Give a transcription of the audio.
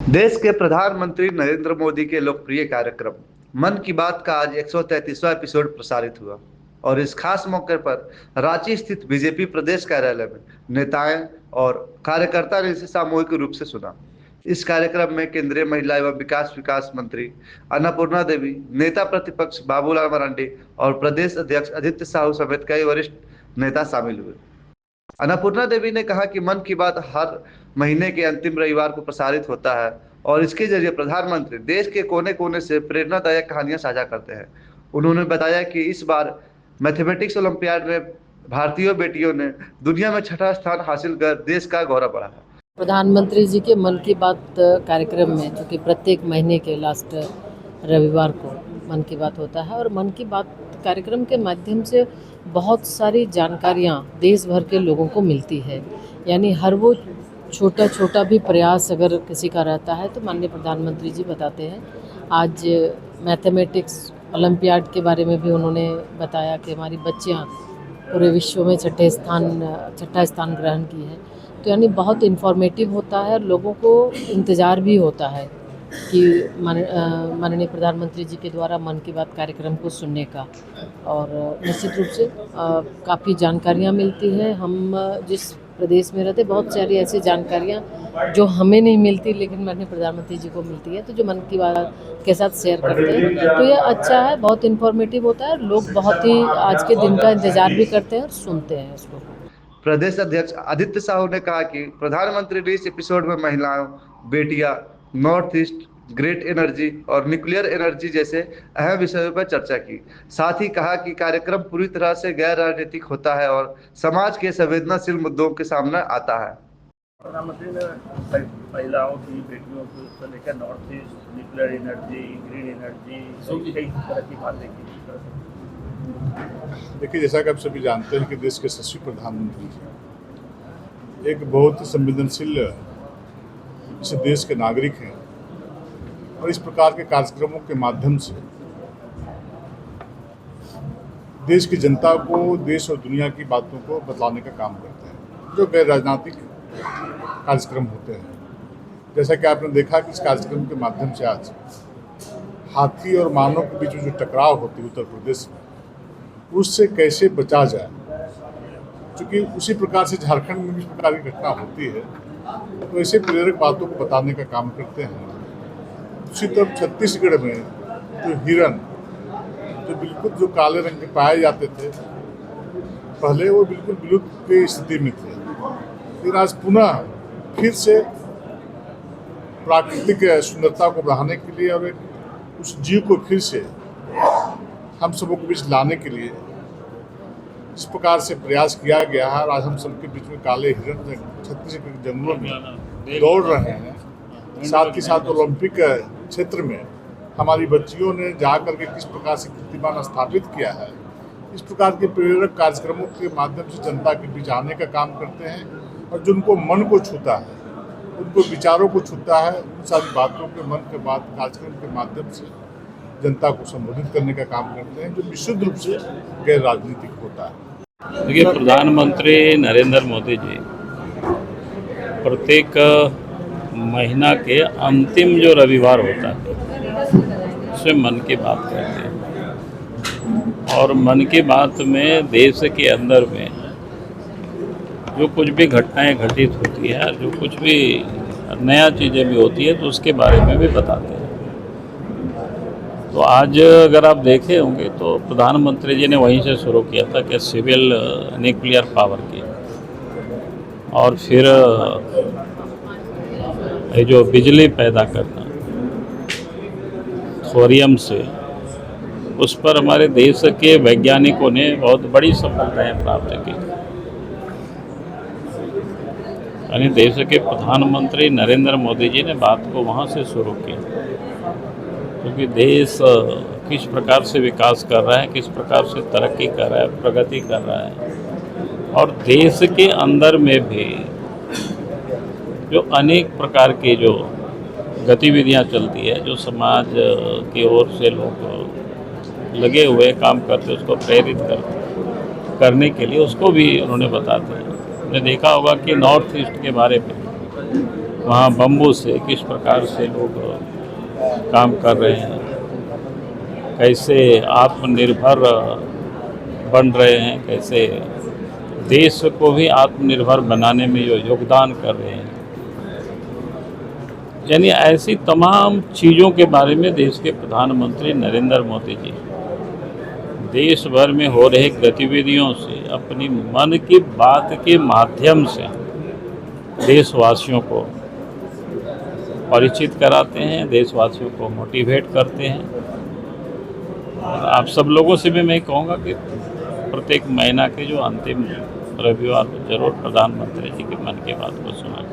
देश के प्रधानमंत्री नरेंद्र मोदी के लोकप्रिय कार्यक्रम मन की बात का आज 133वां एपिसोड प्रसारित हुआ और इस खास मौके पर रांची स्थित बीजेपी प्रदेश कार्यालय में नेताएं और कार्यकर्ता ने इसे सामूहिक रूप से सुना। इस कार्यक्रम में केंद्रीय महिला एवं विकास विकास मंत्री अन्नपूर्णा देवी, नेता प्रतिपक्ष बाबूलाल मरांडी और प्रदेश अध्यक्ष आदित्य साहू समेत कई वरिष्ठ नेता शामिल हुए। अन्नपूर्णा देवी ने कहा कि मन की बात हर महीने के अंतिम रविवार को प्रसारित होता है और इसके जरिए प्रधानमंत्री देश के कोने कोने से प्रेरणादायक कहानियां साझा करते हैं। उन्होंने बताया कि इस बार मैथमेटिक्स ओलंपियाड में भारतीय बेटियों ने दुनिया में छठा स्थान हासिल कर देश का गौरव बढ़ाया। प्रधानमंत्री जी के मन की बात कार्यक्रम में, जो कि प्रत्येक महीने के लास्ट रविवार को मन की बात होता है, और मन की बात कार्यक्रम के माध्यम से बहुत सारी जानकारियाँ देश भर के लोगों को मिलती है। यानी हर वो छोटा छोटा भी प्रयास अगर किसी का रहता है तो माननीय प्रधानमंत्री जी बताते हैं। आज मैथमेटिक्स ओलंपियाड के बारे में भी उन्होंने बताया कि हमारी बच्चियाँ पूरे विश्व में छठा स्थान ग्रहण की है। तो यानी बहुत इन्फॉर्मेटिव होता है, लोगों को इंतज़ार भी होता है कि माननीय प्रधानमंत्री जी के द्वारा मन की बात कार्यक्रम को सुनने का, और निश्चित रूप से काफ़ी जानकारियाँ मिलती हैं। हम जिस प्रदेश में रहते, बहुत सारी ऐसी जानकारियाँ जो हमें नहीं मिलती लेकिन माननीय प्रधानमंत्री जी को मिलती है, तो जो मन की बात के साथ शेयर करते हैं तो ये अच्छा है, बहुत इन्फॉर्मेटिव होता है। लोग बहुत ही आज के दिन का इंतज़ार भी करते हैं और सुनते हैं उसको। प्रदेश अध्यक्ष आदित्य साहू ने कहा कि प्रधानमंत्री ने इस एपिसोड में महिलाओं, बेटियां, नॉर्थ ईस्ट, ग्रेट एनर्जी और न्यूक्लियर एनर्जी जैसे अहम विषयों पर चर्चा की। साथ ही कहा कि कार्यक्रम पूरी तरह से गैर राजनीतिक होता है और समाज के संवेदनशील मुद्दों के सामने आता है। प्रधानमंत्री ने महिलाओं की, बेटियों को लेकर north east, nuclear energy, green energy, कई तरह की बातें की। देखिए, जैसा कि आप सभी जानते हैं कि देश के यशस्वी प्रधानमंत्री जी एक बहुत ही संवेदनशील इस देश के नागरिक हैं और इस प्रकार के कार्यक्रमों के माध्यम से देश की जनता को देश और दुनिया की बातों को बतलाने का काम करते हैं, जो गैर राजनीतिक कार्यक्रम होते हैं। जैसा कि आपने देखा कि इस कार्यक्रम के माध्यम से आज हाथी और मानव के बीच में जो टकराव होती है उत्तर प्रदेश में, उससे कैसे बचा जाए, क्योंकि उसी प्रकार से झारखंड में भी इस प्रकार की घटना होती है, तो ऐसे प्रेरक बातों को बताने का काम करते हैं। दूसरी तरफ छत्तीसगढ़ में जो हिरन, जो बिल्कुल जो काले रंग के पाए जाते थे, पहले वो बिल्कुल विलुप्त की स्थिति में थे, लेकिन आज पुनः फिर से प्राकृतिक सुंदरता को बढ़ाने के लिए और उस जीव को फिर से हम सबों के बीच लाने के लिए इस प्रकार से प्रयास किया गया है। और आज हम सबके बीच में काले हिरन छत्तीसगढ़ के जंगलों में दौड़ रहे हैं। साथ ही साथ ओलंपिक क्षेत्र में हमारी बच्चियों ने जा करके किस प्रकार से कीर्तिमान स्थापित किया है, इस प्रकार के प्रेरक कार्यक्रमों के माध्यम से जनता के बीच आने का काम करते हैं और जो उनको मन को छूता है, उनको विचारों को छूता है, उन सारी बातों के मन के बात कार्यक्रम के माध्यम से जनता को संबोधित करने का काम करते हैं, जो विशुद्ध रूप से गैर राजनीतिक होता है। देखिए, प्रधानमंत्री नरेंद्र मोदी जी प्रत्येक महीना के अंतिम जो रविवार होता है उसमें मन की बात करते हैं, और मन की बात में देश के अंदर में जो कुछ भी घटनाएं घटित होती है, जो कुछ भी नया चीज़ें भी होती है, तो उसके बारे में भी बताते हैं। तो आज अगर आप देखे होंगे तो प्रधानमंत्री जी ने वहीं से शुरू किया था कि सिविल न्यूक्लियर पावर की, और फिर ये जो बिजली पैदा करना थोरियम से, उस पर हमारे देश के वैज्ञानिकों ने बहुत बड़ी सफलताएं प्राप्त की। यानी देश के प्रधानमंत्री नरेंद्र मोदी जी ने बात को वहाँ से शुरू की, क्योंकि देश किस प्रकार से विकास कर रहा है, किस प्रकार से तरक्की कर रहा है, प्रगति कर रहा है, और देश के अंदर में भी जो अनेक प्रकार की जो गतिविधियां चलती है, जो समाज की ओर से लोग लगे हुए काम करते, उसको प्रेरित करने के लिए उसको भी उन्होंने बताते हैं। आपने देखा होगा कि नॉर्थ ईस्ट के बारे में वहाँ बम्बू से किस प्रकार से लोग काम कर रहे हैं, कैसे आत्मनिर्भर बन रहे हैं, कैसे देश को भी आत्मनिर्भर बनाने में जो योगदान कर रहे हैं, यानी ऐसी तमाम चीज़ों के बारे में देश के प्रधानमंत्री नरेंद्र मोदी जी देश भर में हो रही गतिविधियों से अपनी मन की बात के माध्यम से देशवासियों को परिचित कराते हैं, देशवासियों को मोटिवेट करते हैं। और आप सब लोगों से भी मैं कहूँगा कि प्रत्येक महीना के जो अंतिम रविवार को जरूर प्रधानमंत्री जी के मन की बात को सुना